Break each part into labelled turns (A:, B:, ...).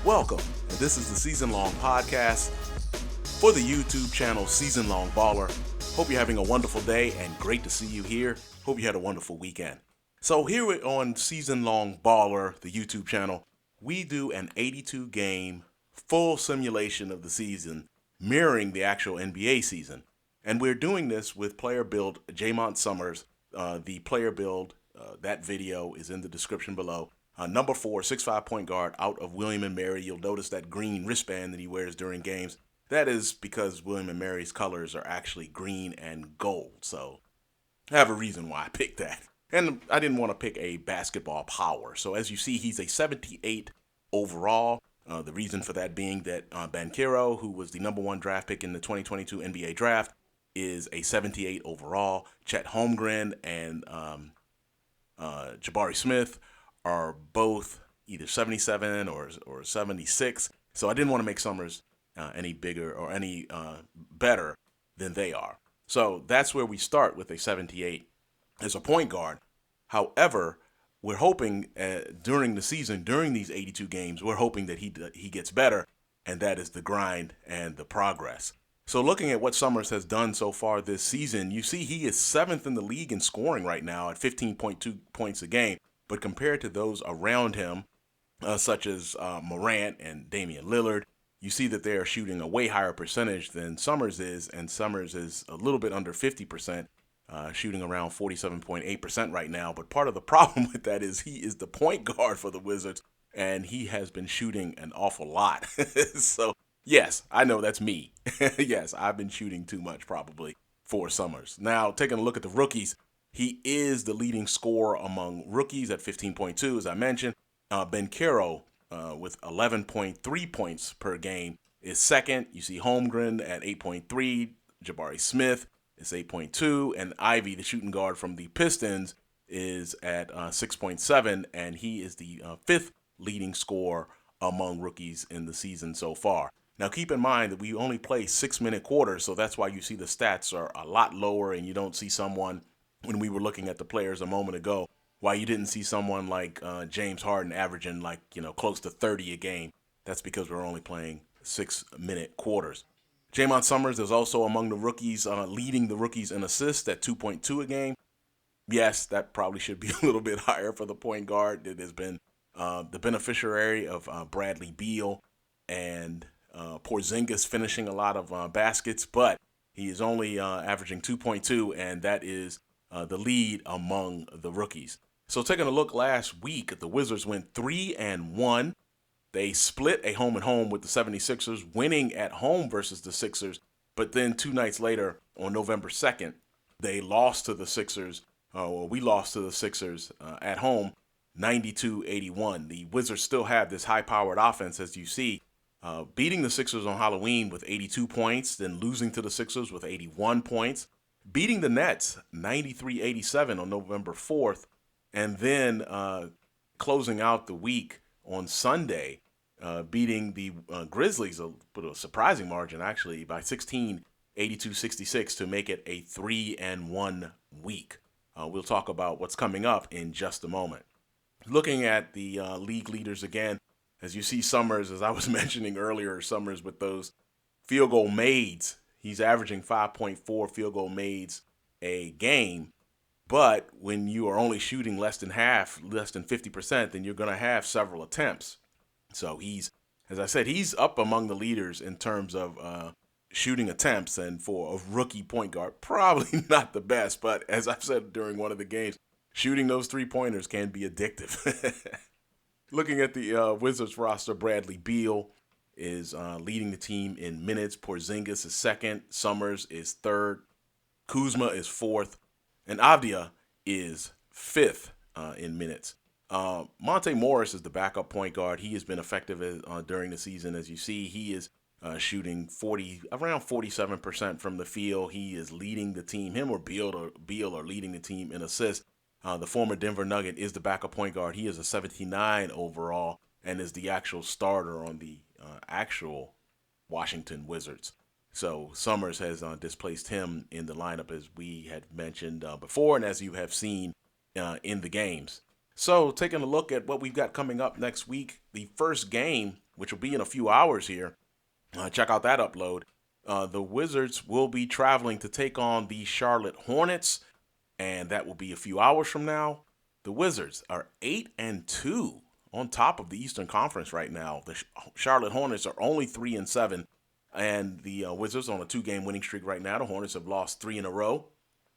A: Welcome, and this is the Season Long Podcast for the YouTube channel SeasonLongBaller. Hope you're having a wonderful day and great to see you here. Hope you had a wonderful weekend. So here on SeasonLongBaller, the YouTube channel, we do an 82-game full simulation of the season, mirroring the actual NBA season. And we're doing this with Player Build Jaymont Summerz. The Player Build, that video is in the description below. Number 4, 6'5" point guard out of William & Mary. You'll notice that green wristband that he wears during games. That is because William & Mary's colors are actually green and gold. So I have a reason why I picked that. And I didn't want to pick a basketball power. So as you see, he's a 78 overall. The reason for that being that Banchero, who was the number 1 draft pick in the 2022 NBA draft, is a 78 overall. Chet Holmgren and Jabari Smith are both either 77 or 76. So I didn't want to make Summerz any bigger or any better than they are. So that's where we start with a 78 as a point guard. However, we're hoping during the season, during these 82 games, we're hoping that he gets better, and that is the grind and the progress. So looking at what Summerz has done so far this season, you see he is 7th in the league in scoring right now at 15.2 points a game. But compared to those around him, such as Morant and Damian Lillard, you see that they are shooting a way higher percentage than Summerz is, and Summerz is a little bit under 50%, shooting around 47.8% right now. But part of the problem with that is he is the point guard for the Wizards, and he has been shooting an awful lot. So, yes, I know that's me. Yes, I've been shooting too much probably for Summerz. Now, taking a look at the rookies, he is the leading scorer among rookies at 15.2, as I mentioned. Banchero, with 11.3 points per game, is second. You see Holmgren at 8.3. Jabari Smith is 8.2. And Ivy, the shooting guard from the Pistons, is at 6.7. And he is the 5th leading scorer among rookies in the season so far. Now, keep in mind that we only play 6-minute quarters, so that's why you see the stats are a lot lower and you don't see someone, when we were looking at the players a moment ago, why you didn't see someone like James Harden averaging close to 30 a game. That's because we're only playing 6-minute quarters. Jaymont Summerz is also among the rookies, leading the rookies in assists at 2.2 a game. Yes, that probably should be a little bit higher for the point guard. It has been the beneficiary of Bradley Beal and Porzingis finishing a lot of baskets, but he is only averaging 2.2, and that is the lead among the rookies. So taking a look last week, the Wizards went 3-1. They split a home and home with the 76ers, winning at home versus the Sixers. But then 2 nights later, on November 2nd, they lost to the Sixers, we lost to the Sixers at home, 92-81. The Wizards still have this high-powered offense, as you see, beating the Sixers on Halloween with 82 points, then losing to the Sixers with 81 points. Beating the Nets 93-87 on November 4th, and then closing out the week on Sunday, beating the Grizzlies with a surprising margin, actually, by 16, 82-66 to make it a 3-1 week. We'll talk about what's coming up in just a moment. Looking at the league leaders again, as you see Summerz, as I was mentioning earlier, Summerz with those field goal mades. He's averaging 5.4 field goal mades a game. But when you are only shooting less than 50%, then you're going to have several attempts. So he's, as I said, he's up among the leaders in terms of shooting attempts. And for a rookie point guard, probably not the best. But as I've said during one of the games, shooting those 3-pointers can be addictive. Looking at the Wizards roster, Bradley Beal is leading the team in minutes. Porzingis is second. Summerz is third. Kuzma is fourth. And Avdia is fifth in minutes. Monte Morris is the backup point guard. He has been effective during the season. As you see, he is shooting around 47% from the field. He is leading the team. Him or Beal are leading the team in assists. The former Denver Nugget is the backup point guard. He is a 79 overall and is the actual starter on the actual Washington Wizards. So Summerz has displaced him in the lineup, as we had mentioned before, and as you have seen in the games. So taking a look at what we've got coming up next week, the first game which will be in a few hours here, check out that upload. The Wizards will be traveling to take on the Charlotte Hornets, and that will be a few hours from now. The Wizards are 8-2 on top of the Eastern Conference right now. The Charlotte Hornets are only 3-7, and the Wizards on a 2-game winning streak right now. The Hornets have lost 3 in a row.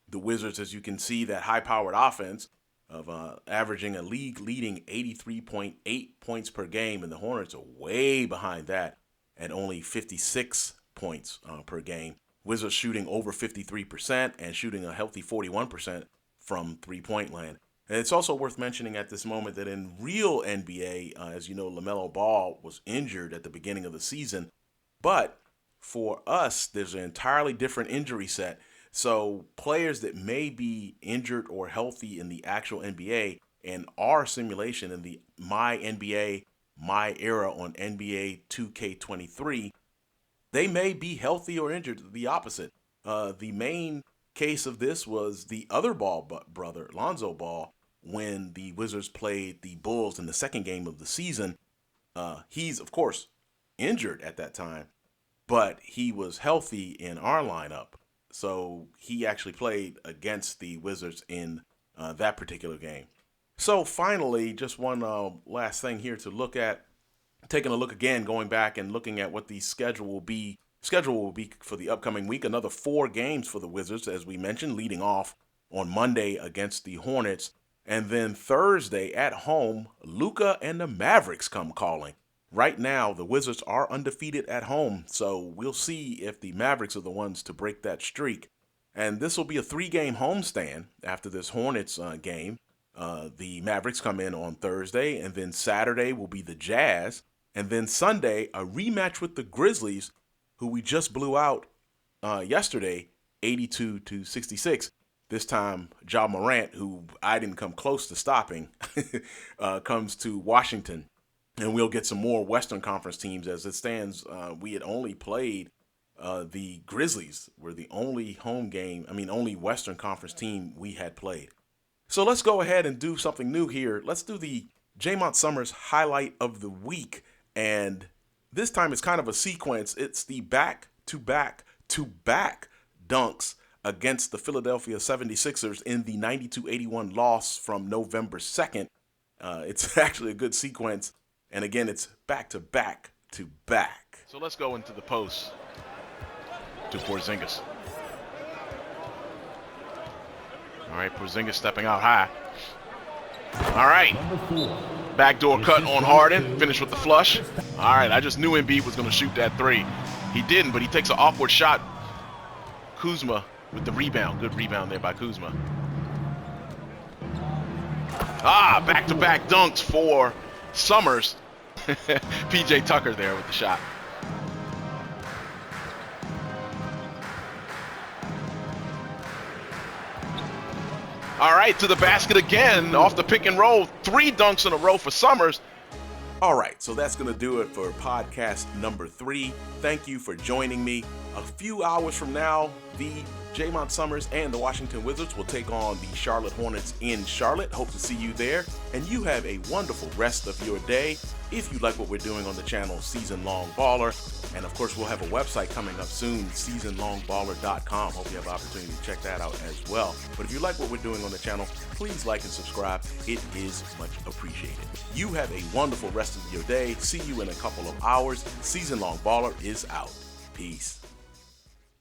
A: The Wizards, as you can see, that high-powered offense of averaging a league-leading 83.8 points per game, and the Hornets are way behind that at only 56 points per game. Wizards shooting over 53% and shooting a healthy 41% from three-point land. And it's also worth mentioning at this moment that in real NBA, as you know, LaMelo Ball was injured at the beginning of the season. But for us, there's an entirely different injury set. So players that may be injured or healthy in the actual NBA and our simulation in the My NBA, My Era on NBA 2K23, they may be healthy or injured, the opposite. The main case of this was the other Ball brother, Lonzo Ball, when the Wizards played the Bulls in the second game of the season. He's, of course, injured at that time, but he was healthy in our lineup. So he actually played against the Wizards in that particular game. So finally, just one last thing here to look at. Taking a look again, going back and looking at what the schedule will be for the upcoming week. Another 4 games for the Wizards, as we mentioned, leading off on Monday against the Hornets. And then Thursday at home, Luka and the Mavericks come calling. Right now, the Wizards are undefeated at home, so we'll see if the Mavericks are the ones to break that streak. And this will be a 3-game homestand after this Hornets game. The Mavericks come in on Thursday, and then Saturday will be the Jazz. And then Sunday, a rematch with the Grizzlies, who we just blew out yesterday, 82-66. This time, Ja Morant, who I didn't come close to stopping, comes to Washington. And we'll get some more Western Conference teams. As it stands, we had only played the Grizzlies. Were the only only Western Conference team we had played. So let's go ahead and do something new here. Let's do the Jaymont Summerz highlight of the week. And this time it's kind of a sequence. It's the back-to-back-to-back dunks against the Philadelphia 76ers in the 92-81 loss from November 2nd. It's actually a good sequence. And again, it's back-to-back-to-back. So let's go into the post to Porzingis. All right, Porzingis stepping out high. All right. Backdoor cut on Harden. Finish with the flush. All right, I just knew Embiid was going to shoot that 3. He didn't, but he takes an awkward shot. Kuzma with the rebound. Good rebound there by Kuzma. Back-to-back dunks for Summerz. PJ Tucker there with the shot. All right, to the basket again, off the pick and roll. 3 dunks in a row for Summerz. All right, so that's going to do it for podcast number 3. Thank you for joining me. A few hours from now, the Jaymont Summerz and the Washington Wizards will take on the Charlotte Hornets in Charlotte. Hope to see you there. And you have a wonderful rest of your day. If you like what we're doing on the channel, Season Long Baller. And of course, we'll have a website coming up soon, SeasonLongBaller.com. Hope you have an opportunity to check that out as well. But if you like what we're doing on the channel, please like and subscribe. It is much appreciated. You have a wonderful rest of your day. See you in a couple of hours. Season Long Baller is out. Peace.